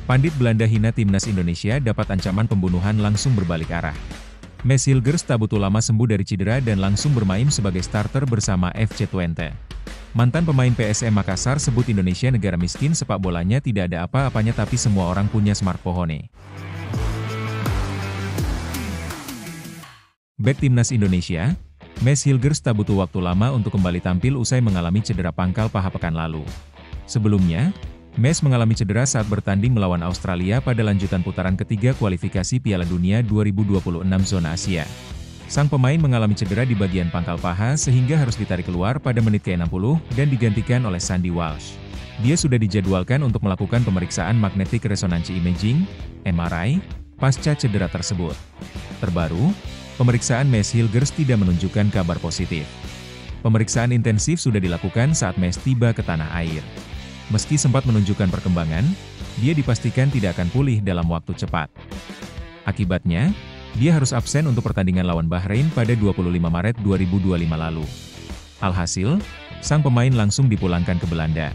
Pandit Belanda hina timnas Indonesia dapat ancaman pembunuhan langsung berbalik arah. Mes Hilgers tak butuh lama sembuh dari cedera dan langsung bermain sebagai starter bersama FC Twente. Mantan pemain PSM Makassar sebut Indonesia negara miskin sepak bolanya tidak ada apa-apanya tapi semua orang punya smartphone. Bek timnas Indonesia, Mes Hilgers tak butuh waktu lama untuk kembali tampil usai mengalami cedera pangkal paha pekan lalu. Sebelumnya, Mes mengalami cedera saat bertanding melawan Australia pada lanjutan putaran ketiga kualifikasi Piala Dunia 2026 zona Asia. Sang pemain mengalami cedera di bagian pangkal paha sehingga harus ditarik keluar pada menit ke-60 dan digantikan oleh Sandy Walsh. Dia sudah dijadwalkan untuk melakukan pemeriksaan magnetic resonance imaging (MRI) pasca cedera tersebut. Terbaru, pemeriksaan Mes Hilgers tidak menunjukkan kabar positif. Pemeriksaan intensif sudah dilakukan saat Mes tiba ke tanah air. Meski sempat menunjukkan perkembangan, dia dipastikan tidak akan pulih dalam waktu cepat. Akibatnya, dia harus absen untuk pertandingan lawan Bahrain pada 25 Maret 2025 lalu. Alhasil, sang pemain langsung dipulangkan ke Belanda.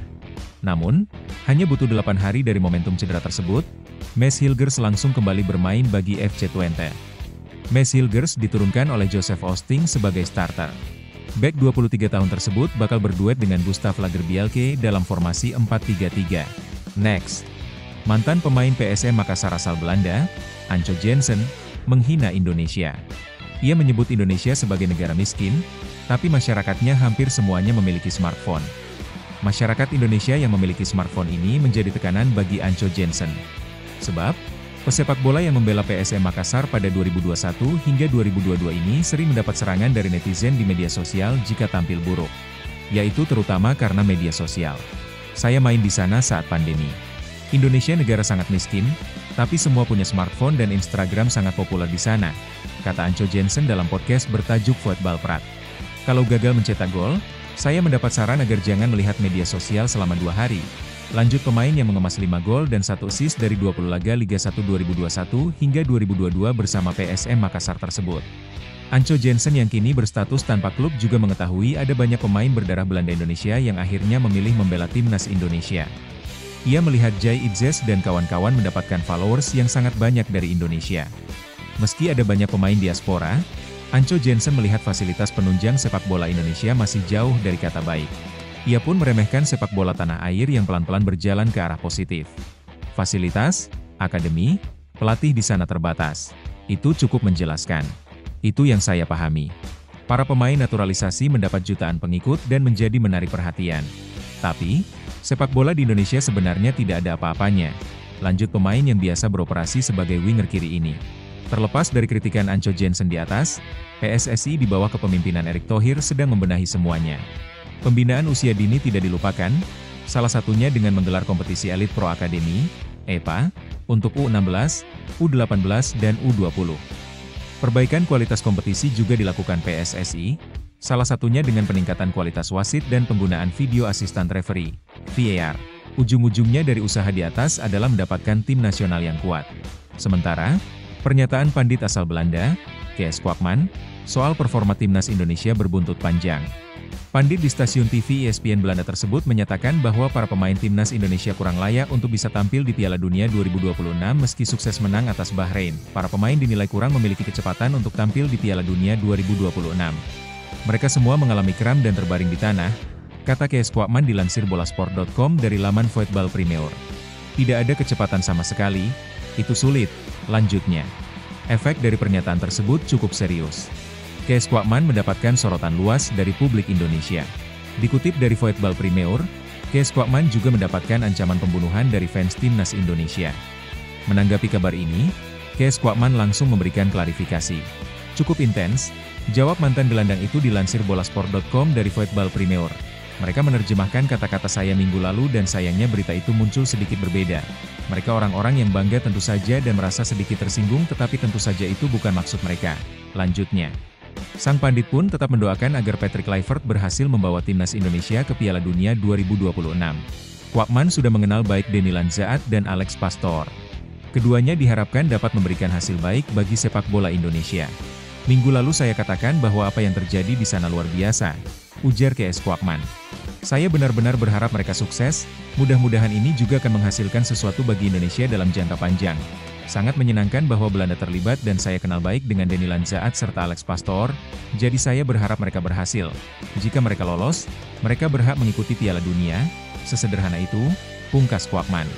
Namun, hanya butuh 8 hari dari momentum cedera tersebut, Mes Hilgers langsung kembali bermain bagi FC Twente. Mes Hilgers diturunkan oleh Joseph Oosting sebagai starter. Bek 23 tahun tersebut bakal berduet dengan Gustav Lagerbielke dalam formasi 4-3-3. Next, mantan pemain PSM Makassar asal Belanda, Anco Jensen, menghina Indonesia. Ia menyebut Indonesia sebagai negara miskin, tapi masyarakatnya hampir semuanya memiliki smartphone. Masyarakat Indonesia yang memiliki smartphone ini menjadi tekanan bagi Anco Jensen. Sebab, pesepak bola yang membela PSM Makassar pada 2021 hingga 2022 ini sering mendapat serangan dari netizen di media sosial jika tampil buruk. Yaitu terutama karena media sosial. Saya main di sana saat pandemi. Indonesia negara sangat miskin, tapi semua punya smartphone dan Instagram sangat populer di sana, kata Anco Jensen dalam podcast bertajuk Voetbal Praat. Kalau gagal mencetak gol, saya mendapat saran agar jangan melihat media sosial selama 2 hari. Lanjut pemain yang mengemas 5 gol dan 1 assist dari 20 laga Liga 1 2021 hingga 2022 bersama PSM Makassar tersebut. Anco Jensen yang kini berstatus tanpa klub juga mengetahui ada banyak pemain berdarah Belanda Indonesia yang akhirnya memilih membela timnas Indonesia. Ia melihat Jay Itzes dan kawan-kawan mendapatkan followers yang sangat banyak dari Indonesia. Meski ada banyak pemain diaspora, Anco Jensen melihat fasilitas penunjang sepak bola Indonesia masih jauh dari kata baik. Ia pun meremehkan sepak bola tanah air yang pelan-pelan berjalan ke arah positif. Fasilitas, akademi, pelatih di sana terbatas. Itu cukup menjelaskan. Itu yang saya pahami. Para pemain naturalisasi mendapat jutaan pengikut dan menjadi menarik perhatian. Tapi, sepak bola di Indonesia sebenarnya tidak ada apa-apanya. Lanjut pemain yang biasa beroperasi sebagai winger kiri ini. Terlepas dari kritikan Anco Jensen di atas, PSSI di bawah kepemimpinan Erick Thohir sedang membenahi semuanya. Pembinaan usia dini tidak dilupakan, salah satunya dengan menggelar kompetisi elit Pro Academy, EPA, untuk U16, U18 dan U20. Perbaikan kualitas kompetisi juga dilakukan PSSI, salah satunya dengan peningkatan kualitas wasit dan penggunaan video asistan referee, VAR. Ujung-ujungnya dari usaha di atas adalah mendapatkan tim nasional yang kuat. Sementara, pernyataan pandit asal Belanda, Kees Kwakman, soal performa timnas Indonesia berbuntut panjang. Pandit di stasiun TV ESPN Belanda tersebut menyatakan bahwa para pemain timnas Indonesia kurang layak untuk bisa tampil di Piala Dunia 2026 meski sukses menang atas Bahrain. Para pemain dinilai kurang memiliki kecepatan untuk tampil di Piala Dunia 2026. Mereka semua mengalami kram dan terbaring di tanah, kata Kees Kwakman dilansir bolasport.com dari laman Voetbal Premier. Tidak ada kecepatan sama sekali, itu sulit, lanjutnya. Efek dari pernyataan tersebut cukup serius. Kees Kwakman mendapatkan sorotan luas dari publik Indonesia. Dikutip dari Voetbal Premier, Kees Kwakman juga mendapatkan ancaman pembunuhan dari fans timnas Indonesia. Menanggapi kabar ini, Kees Kwakman langsung memberikan klarifikasi. Cukup intens, jawab mantan gelandang itu dilansir bolasport.com dari Voetbal Premier. Mereka menerjemahkan kata-kata saya minggu lalu dan sayangnya berita itu muncul sedikit berbeda. Mereka orang-orang yang bangga tentu saja dan merasa sedikit tersinggung tetapi tentu saja itu bukan maksud mereka. Lanjutnya. Sang pandit pun tetap mendoakan agar Patrick Kluivert berhasil membawa timnas Indonesia ke Piala Dunia 2026. Kwakman sudah mengenal baik Denilan Zaat dan Alex Pastor. Keduanya diharapkan dapat memberikan hasil baik bagi sepak bola Indonesia. Minggu lalu saya katakan bahwa apa yang terjadi di sana luar biasa, ujar Kees Kwakman. Saya benar-benar berharap mereka sukses, mudah-mudahan ini juga akan menghasilkan sesuatu bagi Indonesia dalam jangka panjang. Sangat menyenangkan bahwa Belanda terlibat dan saya kenal baik dengan Denny Lanzaat serta Alex Pastoor, jadi saya berharap mereka berhasil. Jika mereka lolos, mereka berhak mengikuti Piala Dunia, sesederhana itu, pungkas Koeman.